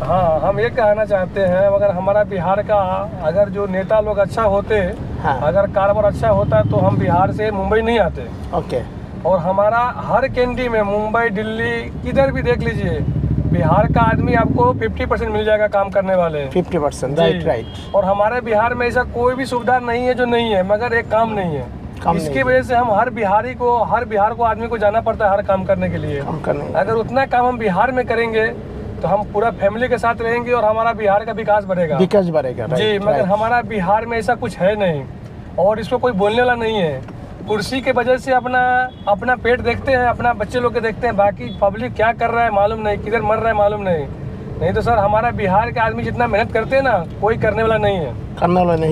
हाँ, हम ये कहना चाहते हैं अगर हमारा बिहार का अगर जो नेता लोग अच्छा होते, हाँ। अगर कारोबार अच्छा होता तो हम बिहार से मुंबई नहीं आते। ओके। और हमारा हर कैंडी में मुंबई दिल्ली किधर भी देख लीजिए, बिहार का आदमी आपको 50% मिल जाएगा काम करने वाले। 50%, राइट। और हमारे बिहार में ऐसा कोई भी सुविधा नहीं है जो नहीं है, मगर एक काम नहीं है। इसकी वजह से हम हर बिहार को आदमी को जाना पड़ता है हर काम करने के लिए। अगर उतना काम हम बिहार में करेंगे तो हम पूरा फैमिली के साथ रहेंगे और हमारा बिहार का विकास बढ़ेगा। जी, मगर हमारा बिहार में ऐसा कुछ है नहीं और इसको कोई बोलने वाला नहीं है। कुर्सी के वजह से अपना पेट देखते हैं, अपना बच्चे लोग के देखते हैं, बाकी पब्लिक क्या कर रहा है मालूम नहीं, किधर मर रहा है मालूम नहीं तो सर हमारा बिहार के आदमी जितना मेहनत करते हैं ना, कोई करने वाला नहीं है।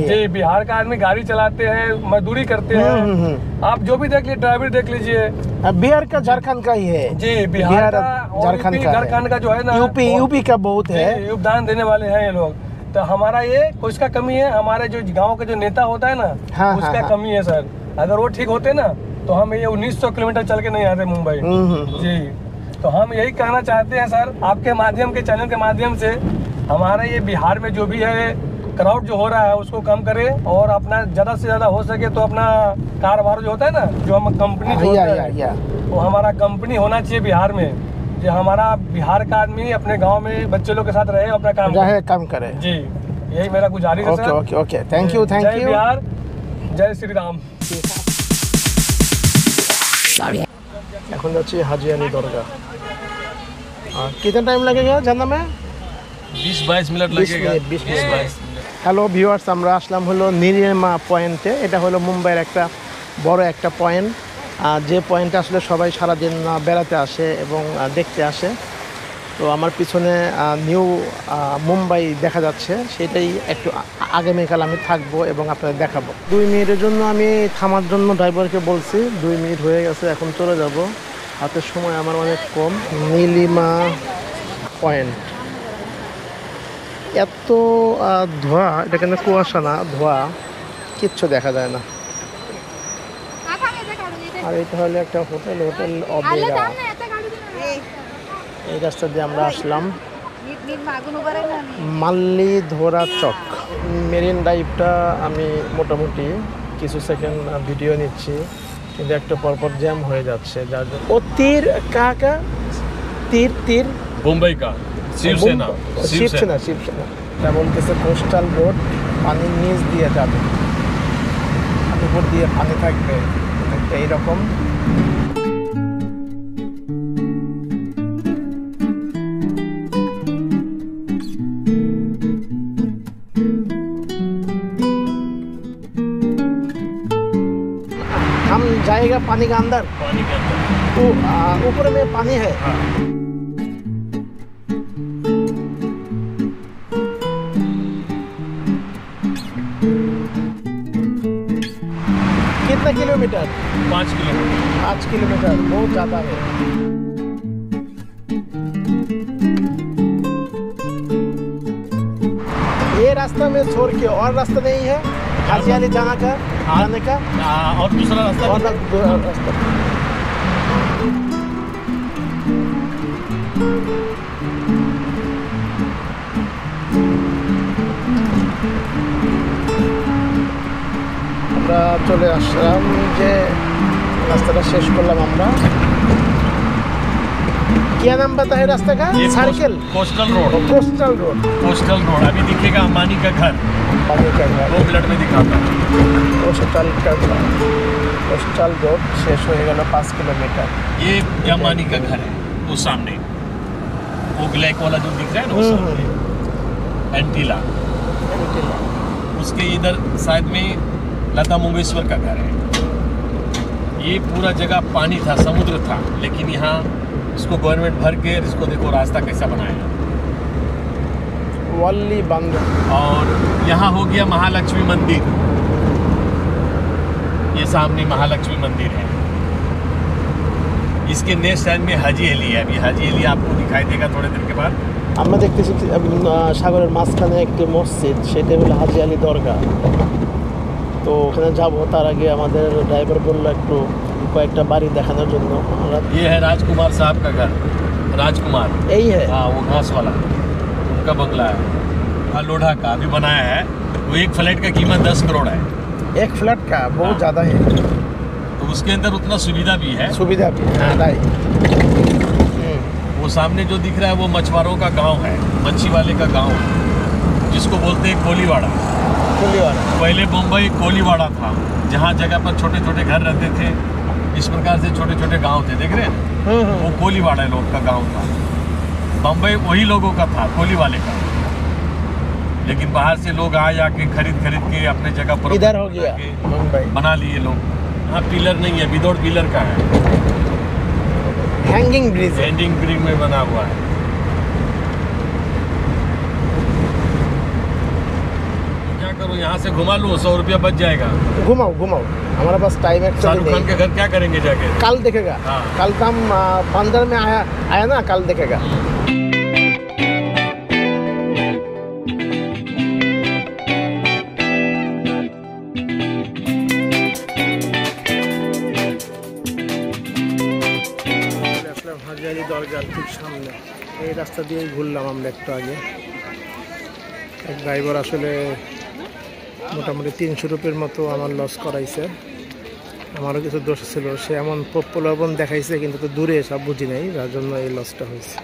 जी, बिहार का आदमी गाड़ी चलाते हैं, मजदूरी करते हैं। आप जो भी देख लीजिए, ड्राइवर देख लीजिए, बिहार का झारखंड का ही है। जी, बिहार का झारखंड का जो है ना, यूपी का बहुत है, योगदान देने वाले हैं ये लोग। तो हमारा ये उसका कमी है, हमारे जो गाँव का जो नेता होता है ना, उसका कमी है सर। अगर वो ठीक होते ना तो हम ये 1900 किलोमीटर चल के नहीं आते मुंबई। जी, तो हम यही कहना चाहते हैं सर, आपके माध्यम के चैनल के माध्यम से हमारा ये बिहार में जो भी है क्राउड जो हो रहा है उसको कम करें और अपना ज़्यादा से ज़्यादा हो सके तो अपना कारोबार जो होता है ना, जो हम कंपनी जो होता है वो हमारा कंपनी होना चाहिए बिहार में, जो हमारा बिहार का आदमी अपने गाँव में बच्चे लोग के साथ रहे, अपना काम करे। जी, यही मेरा गुजारिश है सर। Okay, thank you. जय बिहार, जय श्री राम। এখন যাচ্ছি হাজি আলী দরগা। कितना टाइम लगेगा जाना में? 20-22 मिनट लगेगा। 20 मिनट। হ্যালো ভিউয়ার্স, আমরা আসলাম হলো নীলিমা পয়েন্টে। এটা হলো মুম্বাইয়ের একটা বড় একটা পয়েন্ট, যে পয়েন্টে আসলে সবাই সারাদিন বেড়াতে আসে এবং দেখতে আসে। তো আমার পিছনে নিউ মুম্বাই দেখা যাচ্ছে, সেটাই একটু আগামীকাল আমি থাকবো এবং আপনাদের দেখাবো। 2 মিনিটের জন্য আমি থামার জন্য ড্রাইভারকে বলছি, 2 মিনিট হয়ে গেছে, এখন চলে যাব। হাতের সময় আমার অনেক কম। নীলিমা পয়েন্ট, এত ধোঁয়া, এটা কিন্তু কুয়াশা না, ধোঁয়া, কিচ্ছু দেখা যায় না। আর এটা হলো একটা হোটেল অবেরা। এই রাস্তা দিয়ে আমরা আসলাম মাল্লি ধরা চক। মেরিন ড্রাইভটা আমি মোটামুটি কিছু সেকেন্ড ভিডিও নিচ্ছি, কিন্তু একটা পরপর জ্যাম হয়ে যাচ্ছে, যার জন্য। ও তীর কাকা, তীর মুম্বাই কা শিবসেনা। এটা বলতেছে কোস্টাল রোড, পানির নিচ দিয়ে যাবে, উপর দিয়ে পানি থাকবে, এইরকম। हम जाएगा पानी के अंदर, तो ऊपर में पानी है। कितना किलोमीटर? 5 किलोमीटर। 5 किलोमीटर बहुत ज़्यादा है। ये रास्ता में छोड़ के और रास्ता नहीं है हाजी अली जाने का? और दूसरा रास्ता? और रास्ता। আমরা চলে আসলাম, যে রাস্তাটা শেষ করলাম আমরা। क्या नाम पता है रास्ते का? Circle, coastal road. अभी दिखेगा अंबानी का घर। 2 मिनट में दिखाता हूँ। कोस्टल रोड शेष हो गया 5 किलोमीटर। ये अंबानी का घर है, वो सामने वो ब्लैक वाला जो दिख रहा है ना, वो सामने एंटीला। उसके इधर साइड में लता मंगेशकर का घर है। ये पूरा जगह पानी था, समुद्र था, लेकिन यहाँ इसको गवर्नमेंट भर के, इसको देखो रास्ता कैसा बनाया, वल्ली बंद। और यहाँ हो गया महालक्ष्मी मंदिर। ये सामने महालक्ष्मी मंदिर है। इसके नेक्स्ट टाइम में हाजी अली है। अभी हाजी अली आपको दिखाई देगा थोड़े देर के बाद। আমরা দেখতেছি সাগরের মাঝখানে একটি মসজিদ, সেটা হলো হাজি আলী দরগা। তো ওখানে যাব, তার আগে আমাদের ড্রাইভার বললো একটু কয়েকটা বাড়ি দেখানোর জন্য। ये है राजकुमार साहब का घर। राजकुमार यही है? हाँ, वो घास वाला उनका का बंगला है, लोढ़ा का अभी बनाया है। वो एक फ्लैट का कीमत 10 करोड़ है। एक फ्लैट का बहुत ज़्यादा है। तो उसके अंदर उतना सुविधा भी है। सुविधा भी है। वो सामने जो दिख रहा है वो मछुआरों का गांव है, मच्छी वाले का गांव है, जिसको बोलते हैं कोलीवाड़ा। पहले मुंबई कोलीवाड़ा था, जहाँ जगह पर छोटे छोटे घर रहते थे, इस प्रकार से छोटे छोटे गांव थे, देख रहे हैं। वो कोलीवाड़ा लोग का गांव था। बम्बई वही लोगों का था, कोली वाले का। लेकिन बाहर से लोग आके खरीद के अपने जगह पर इधर हो गया मुंबई बना लिए लोग। यहाँ पिलर नहीं है, विदाउट पिलर का है, हैंगिंग ब्रिज में बना हुआ है। क्या करूँ, यहाँ से घुमा लूँ, 100 रुपया बच जाएगा। घुमाओ हमारे पास टाइम है। शाहरुख खान के घर क्या करेंगे जाके? कल देखेगा। हाँ। कल का हम बंदर में आया ना, कल देखेगा। হাজারি দরজার ঠিক সামনে এই রাস্তা দিয়েই ঘুরলাম আমরা একটু আগে। এক ড্রাইভার আসলে মোটামুটি 300 রুপির মতো আমার লস করাইছে। আমারও কিছু দোষ ছিল, সে এমন প্রলোভন দেখাইছে কিন্তু তো দূরে সব বুঝি নাই, যার জন্য এই লসটা হয়েছে।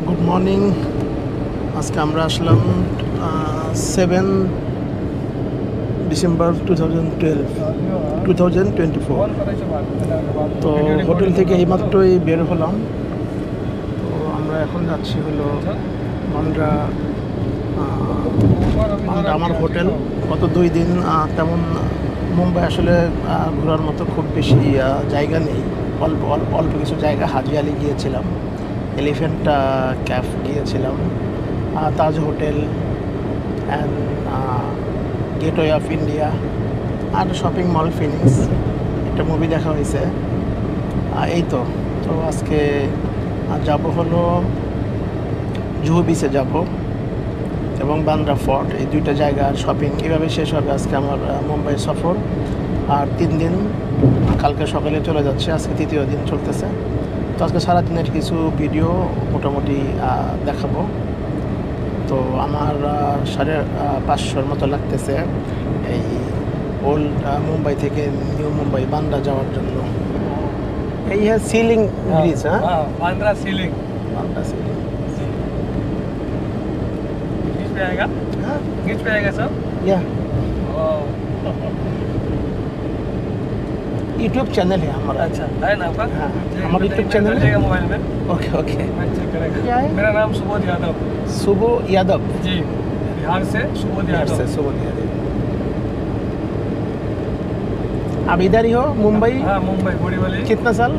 Good morning. আজকে আমরা আসলাম 7 ডিসেম্বর 2024। তো হোটেল থেকে এইমাত্রই বের হলাম। তো আমরা এখন যাচ্ছি হলো বান্দ্রা। আমার হোটেল গত 2 দিন তেমন মুম্বাই আসলে ঘোরার মতো খুব বেশি জায়গা নেই, অল্প কিছু জায়গা। হাজি আলি গিয়েছিলাম, এলিফ্যান্ট ক্যাফ গিয়েছিলাম, Taj hotel and gateway of India, আর শপিং মল ফিনিক্স, একটা মুভি দেখা হয়েছে। এই তো আজকে যাব হলো জুহু বিচে যাব এবং বান্দ্রা ফোর্ট, এই 2টা জায়গার শপিং। এভাবে শেষ হবে আজকে আমার মুম্বাই সফর। আর 3 দিন, কালকে সকালে চলে যাচ্ছে, আজকে 3য় দিন চলতেছে। তো আজকে সারাদিনের কিছু ভিডিও মোটামুটি দেখাবো। তো আমার 550 মতো লাগতেছে এই ওল্ড মুম্বাই থেকে নিউ মুম্বাই বান্দ্রা যাওয়ার জন্য। এই সিলিং ব্রিজ। बांद्रा सीलिंग बीच पे आएगा। बीच पे आएगा सब। या यूट्यूब चैनल है हमारा। अच्छा है ना आपका? हाँ, हमारा यूट्यूब चैनल है मोबाइल में। ओके मैं चेक करेगा। क्या है? मेरा नाम सुबोध यादव। सुबोध यादव जी, बिहार से सुबोध यादव। सुबोध यादव। आप इधर ही हो मुंबई? हाँ, मुंबई बोरीवली। कितना साल?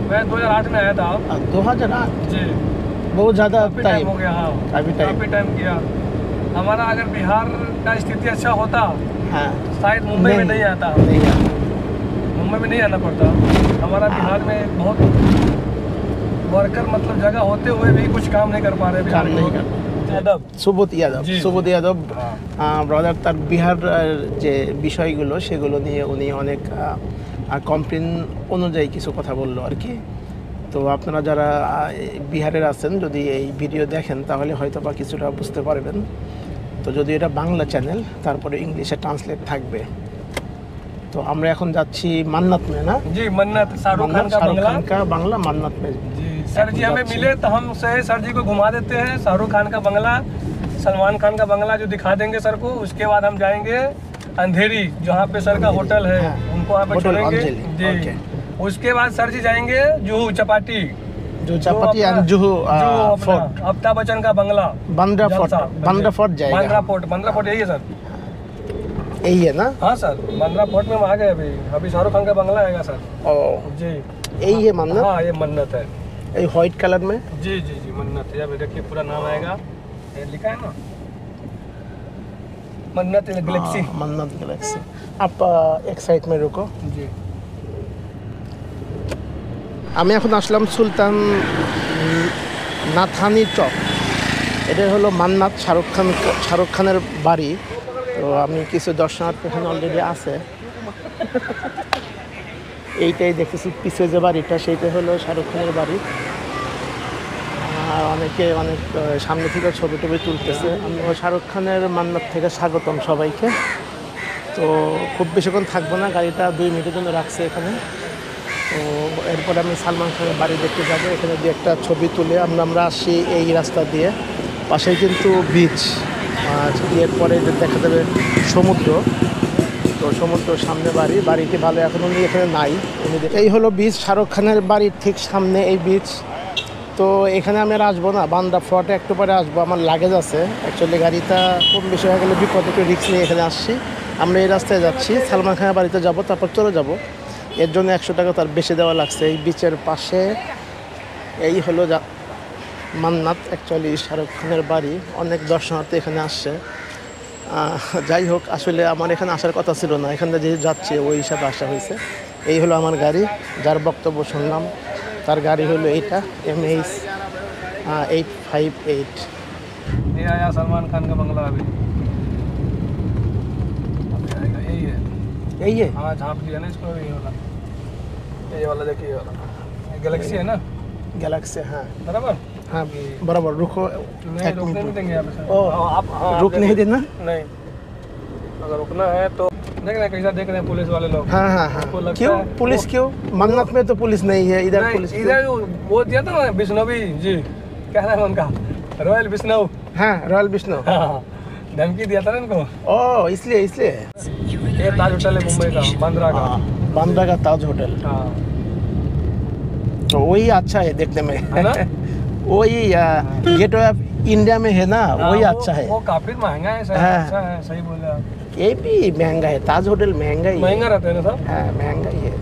मैं 2008 में आया था। 2008? जी, बहुत ज़्यादा टाइम हो गया। हाँ, काफ़ी टाइम किया। हमारा अगर बिहार का स्थिति अच्छा होता, हाँ, शायद मुंबई में नहीं आता। मुंबई में नहीं आना पड़ता। हमारा बिहार में बहुत वर्कर मतलब जगह होते हुए भी कुछ काम नहीं कर पा रहे। काम नहीं कर। সুবোধ যাদব ব্রাদার তার বিহার যে বিষয়গুলো সেগুলো নিয়ে উনি অনেক কমপ্লেন অনুযায়ী কিছু কথা বললো আর কি। তো আপনারা যারা বিহারের আছেন যদি এই ভিডিও দেখেন তাহলে হয়তো বা কিছুটা বুঝতে পারবেন। তো যদি এটা বাংলা চ্যানেল, তারপরে ইংলিশে ট্রান্সলেট থাকবে। তো আমরা এখন যাচ্ছি মান্নাত में ना जी मन्नत शाहरुख खान का शाहरुख बंगला खान का बांग्ला मन्नत में जी सर जी हमें मिले तो हम सर जी को घुमा देते हैं शाहरुख खान का बंगला, सलमान खान का बंगला जो दिखा देंगे सर को। उसके बाद हम जाएंगे अंधेरी जहाँ पे सर का होटल है, उनको वहाँ पे छोड़ेंगे जी। उसके बाद सर जी जाएंगे जुहू चपाटी, जो चपाटी एंड जुहू फोर्ट, अमिताभ बच्चन का बंगला बांद्रा फोर्ट जाएगा। बांद्रा फोर्ट यही है सर, यही है ना? हाँ सर बांद्रा फोर्ट में हम आ गए अभी शाहरुख खान का बंगला आएगा सर। ओ जी यही है मन्नत? हाँ ये मन्नत है, ये व्हाइट कलर में। जी जी जी मन्नत है। अभी देखिए पूरा नाम आएगा, ये लिखा है ना मन्नत गैलेक्सी। मन्नत गैलेक्सी। आप एक साइड में रुको जी। আমি এখন আসলাম সুলতান নাথানি চক। এটা হলো মান্নাত শাহরুখ খানের বাড়ি। তো আমি কিছু দর্শনার্থী এখানে অলরেডি আছে। এইটাই দেখতেছি পিছিয়ে যে বাড়িটা, সেইটাই হলো শাহরুখ খানের বাড়ি। আর অনেকে অনেক সামনে থেকে ছবি টবি তুলতেছে। আমি শাহরুখ খানের মান্নাত থেকে স্বাগতম সবাইকে। তো খুব বেশিক্ষণ থাকবো না, গাড়িটা 2 মিনিটের জন্য রাখছে এখানে। তো এরপরে আমি সালমান খানের বাড়ি দেখতে যাবো। এখানে দিয়ে একটা ছবি তুলে আমরা আসি এই রাস্তা দিয়ে। পাশেই কিন্তু বিচ, আর এরপরে দেখা যাবে সমুদ্র। তো সমুদ্রের সামনে বাড়িটি ভালো, এখন উনি এখানে নাই। এই হলো বিচ, শাহরুখ খানের বাড়ির ঠিক সামনে এই বিচ। তো এখানে আমি আর আসবো না, বান্দ্রা ফোর্টে একটু পরে আসবো। আমার লাগেজ আছে, অ্যাকচুয়ালি গাড়িটা কম বেশি হয়ে গেলে বিপদ, একটু রিস্ক নিয়ে এখানে আসছি। আমরা এই রাস্তায় যাচ্ছি, সালমান খানের বাড়িতে যাব, তারপর চলে যাব। এর জন্য 100 টাকা তার বেশি দেওয়া লাগছে। এই বিচের পাশে এই হলো মান্নাত, অ্যাকচুয়ালি শাহরুখ খানের বাড়ি। অনেক দর্শনার্থী এখানে আসছে। যাই হোক, আসলে আমার এখানে আসার কথা ছিল না, এখানে যে যাচ্ছে ওই হিসাবে আসা হয়েছে। এই হলো আমার গাড়ি, যার বক্তব্য শুনলাম। তার গাড়ি হলো এইটা MH 858। ये आया सलमान खान का बंगला अभी आएगा, यही है। यही है? हाँ झाँप दिया ना इसको, ये वाला देखिए, ये वाला गैलेक्सी है ना, गैलेक्सी। हाँ बराबर। हाँ बराबर। रुको, नहीं रुकने नहीं देंगे यहाँ पे सर। ओ आप रुक नहीं देना? नहीं, अगर रुकना है तो देख रहे हैं, कैसा देख रहे हैं पुलिस वाले लोग। हाँ हाँ हाँ। आपको लगता क्यों है पुलिस? क्यों मन्नत में तो पुलिस नहीं है, इधर नहीं, पुलिस क्यों? इधर वो दिया था ना विष्णवी जी, क्या नाम है उनका, रॉयल विष्णु। हाँ रॉयल विष्णु। हाँ धमकी दिया था ना इनको। ओ इसलिए ये ताज होटल है मुंबई का, बांद्रा का। बांद्रा का ताज होटल। हाँ तो वही अच्छा है देखने में, है ना? वही गेट ऑफ इंडिया में है ना, वही अच्छा है। वो काफी महंगा है सर। हाँ। अच्छा है, सही बोले आप। ये भी महंगा है, ताज होटल महंगा ही है। महंगा रहता है ना सर। হ্যাঁ महंगाই है।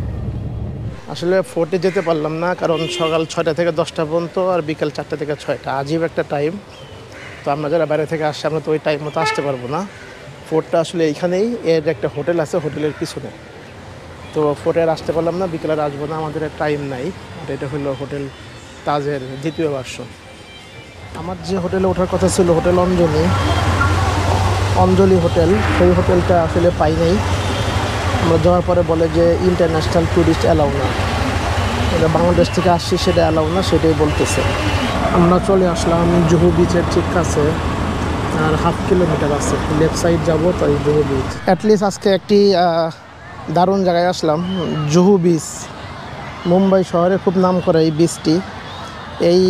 আসলে ফোর্টে যেতে পারলাম না, কারণ সকাল 6টা থেকে 10টা পর্যন্ত আর বিকাল 4টা থেকে 6টা, আজীব একটা টাইম। তো আমরা যারা বাইরে থেকে আসছি, আমরা তো ওই টাইম মতো আসতে পারবো না। ফোর্টটা আসলে এইখানেই, এর একটা হোটেল আছে হোটেলের পিছনে। তো ফোর্টে আর আসতে পারলাম না, বিকেলে আর আসবো না, আমাদের টাইম নাই। আর এটা হলো হোটেল তাজের দ্বিতীয় ভার্সন। আমার যে হোটেলে ওঠার কথা ছিল, হোটেল অঞ্জলি হোটেল, সেই হোটেলটা আসলে পাই নাই। আমরা যাওয়ার পরে বলে যে ইন্টারন্যাশনাল ট্যুরিস্ট অ্যালাউ না, এটা বাংলাদেশ থেকে আসছি সেটা অ্যালাউ না, সেটাই বলতেছে। আমরা চলে আসলাম জুহু বিচের ঠিক কাছে, আর 1/2 কিলোমিটার আছে, লেফট সাইড যাবো, তাই জুহু বিচ। অ্যাটলিস্ট আজকে একটি দারুণ জায়গায় আসলাম, জুহু বিচ। মুম্বাই শহরে খুব নাম করা এই বিচটি। এই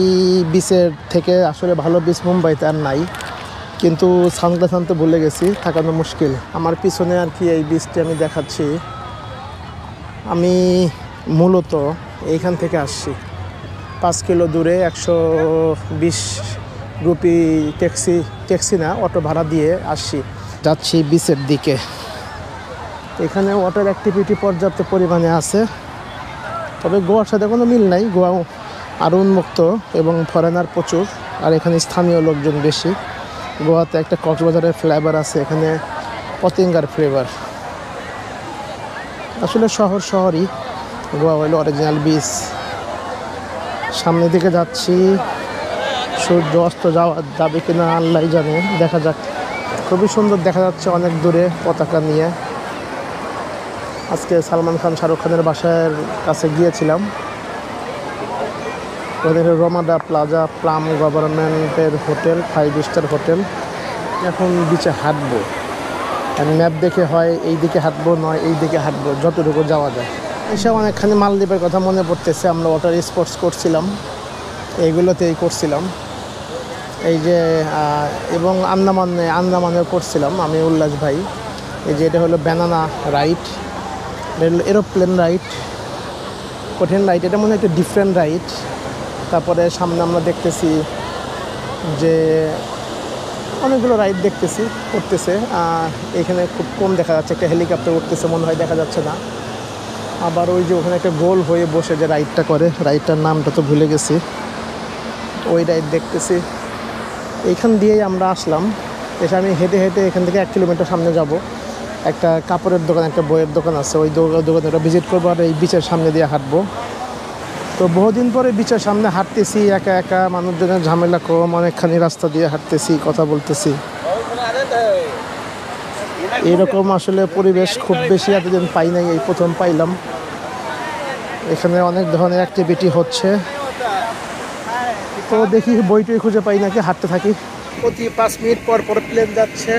বিচের থেকে আসলে ভালো বিচ মুম্বাইতে আর নাই, কিন্তু সানগ্লাস আনতে ভুলে গেছি, থাকানো মুশকিল। আমার পিছনে আর কি এই বিচটি আমি দেখাচ্ছি। আমি মূলত এইখান থেকে আসছি, 5 কিলো দূরে 120 রুপি ট্যাক্সি না, অটো ভাড়া দিয়ে আসছি, যাচ্ছি বিচের দিকে। এখানে ওয়াটার অ্যাক্টিভিটি পর্যাপ্ত পরিমাণে আছে, তবে গোয়ার সাথে কোনো মিল নাই। গোয়া আরও উন্মুক্ত এবং ফরেনার প্রচুর, আর এখানে স্থানীয় লোকজন বেশি। গোয়াতে একটা কক্সবাজারের ফ্লেভার আছে, এখানে পতেঙ্গার ফ্লেভার। আসলে শহরই, গোয়া হলো অরিজিনাল বিচ। সামনের দিকে যাচ্ছি, সূর্য অস্ত যাবে কিনা আল্লাহ জানে, দেখা যাক। খুবই সুন্দর দেখা যাচ্ছে অনেক দূরে পতাকা নিয়ে। আজকে সালমান খান শাহরুখ খানের বাসার কাছে গিয়েছিলাম, ওদের রমাদা প্লাজা প্লাম গভর্নমেন্টের হোটেল, 5 স্টার হোটেল। এখন বিচে হাঁটবো, ম্যাপ দেখে হয় এই দিকে হাঁটবো নয় এই দিকে হাঁটবো, যতটুকু যাওয়া যায়। এসব অনেকখানি মালদ্বীপের কথা মনে পড়তেছে। আমরা ওয়াটার স্পোর্টস করছিলাম, এইগুলোতেই করছিলাম। এই যে এবং আন্দামানেও করছিলাম আমি উল্লাস ভাই। এই যে এটা হলো ব্যানানা রাইড, এটা হলো এরোপ্লেন রাইড, কঠিন রাইড। এটা মনে হয় একটা ডিফারেন্ট রাইড। তারপরে সামনে আমরা দেখতেছি যে অনেকগুলো রাইড করতেছে। এখানে খুব কম দেখা যাচ্ছে, একটা হেলিকপ্টার উঠতেছে মনে হয়, দেখা যাচ্ছে না। আবার ওই যে ওখানে একটা গোল হয়ে বসে যে রাইডটা করে, রাইডটার নামটা তো ভুলে গেছি, ওই রাইড দেখতেছি। এইখান দিয়েই আমরা আসলাম। এসে আমি হেঁটে এখান থেকে 1 কিলোমিটার সামনে যাব। একটা কাপড়ের দোকান, একটা বইয়ের দোকান আছে, ওই দোকানে ওটা ভিজিট করবো আর এই বিচের সামনে দিয়ে হাঁটবো। তো বহুদিন পরে বিচের সামনে হাঁটতেছি, একা মানুষজনের ঝামেলা কম, অনেকখানি রাস্তা দিয়ে হাঁটতেছি, কথা বলতেছি। এরকম আসলে পরিবেশ খুব বেশি এতদিন পাই নাই, এই প্রথম পাইলাম। এখানে অনেক ধরনের অ্যাক্টিভিটি হচ্ছে। তো দেখি বইটই খুঁজে পাই নাকি, হাঁটতে থাকি। প্রতি 5 মিনিট পর প্লেন যাচ্ছে।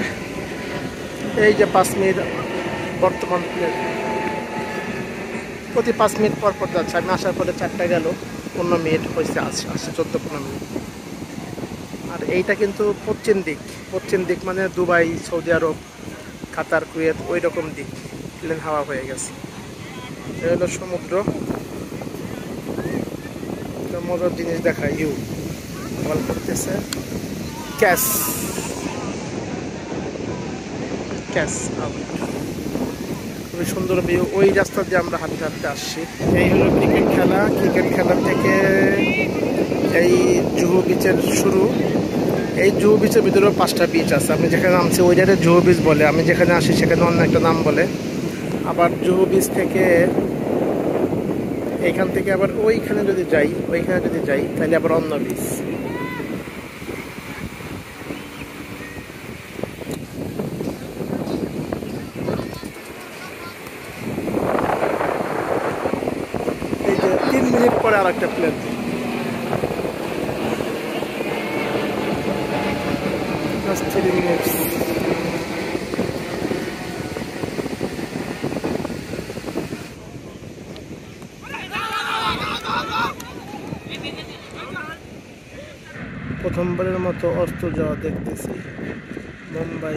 এই যে 5 মিনিট বর্তমান প্লেন প্রতি 5 মিনিট পর যাচ্ছে। আমি আসার পরে 4টা গেল, 15 মিনিট হয়েছে, আসছে 14-15 মিনিট। আর এইটা কিন্তু পশ্চিম দিক মানে দুবাই, সৌদি আরব, কাতার, কুয়েত, ওই রকম দিক প্লেন হাওয়া হয়ে গেছে। এটা হলো সমুদ্র। মজার জিনিস দেখায়, ইউ কল করতেছে, ক্যাশ খুবই সুন্দর ভিউ। ওই রাস্তা দিয়ে আমরা হাঁটতে আসছি। এই হলো ক্রিকেট খেলা থেকে এই জুহু বিচের শুরু। এই জুহু বিচের ভিতরেও 5টা বিচ আছে। আমি যেখানে নামছি ওই জায়গায় জুহু বিচ বলে, আমি যেখানে আসি সেখানে অন্য একটা নাম বলে। আবার জুহু বিচ থেকে এইখান থেকে আবার ওইখানে যদি যাই তাহলে আবার অন্য বিচ। এই যে 3 মিনিট পরে আর একটা প্লেন। Just 3 minutes. প্রথমবারের মতো অস্ত যাওয়া দেখতেছি Mumbai.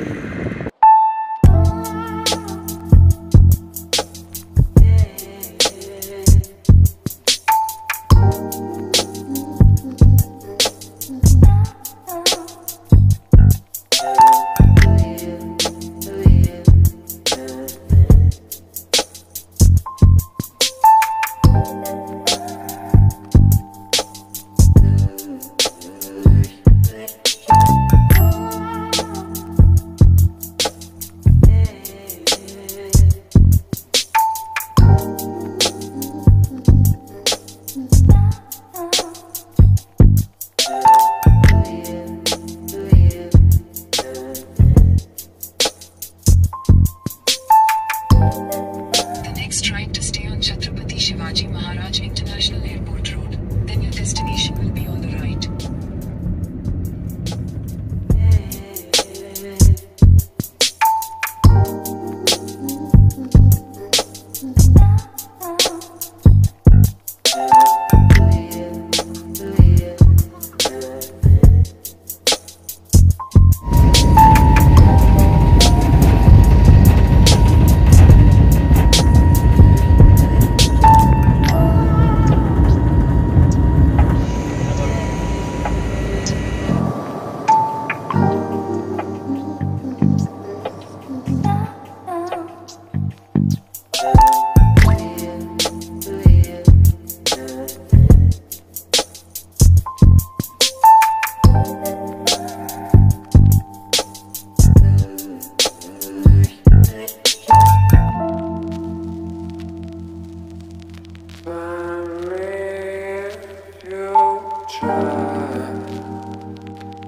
Chhatrapati Shivaji Maharaj International Airport Road. Then your destination will be on the right.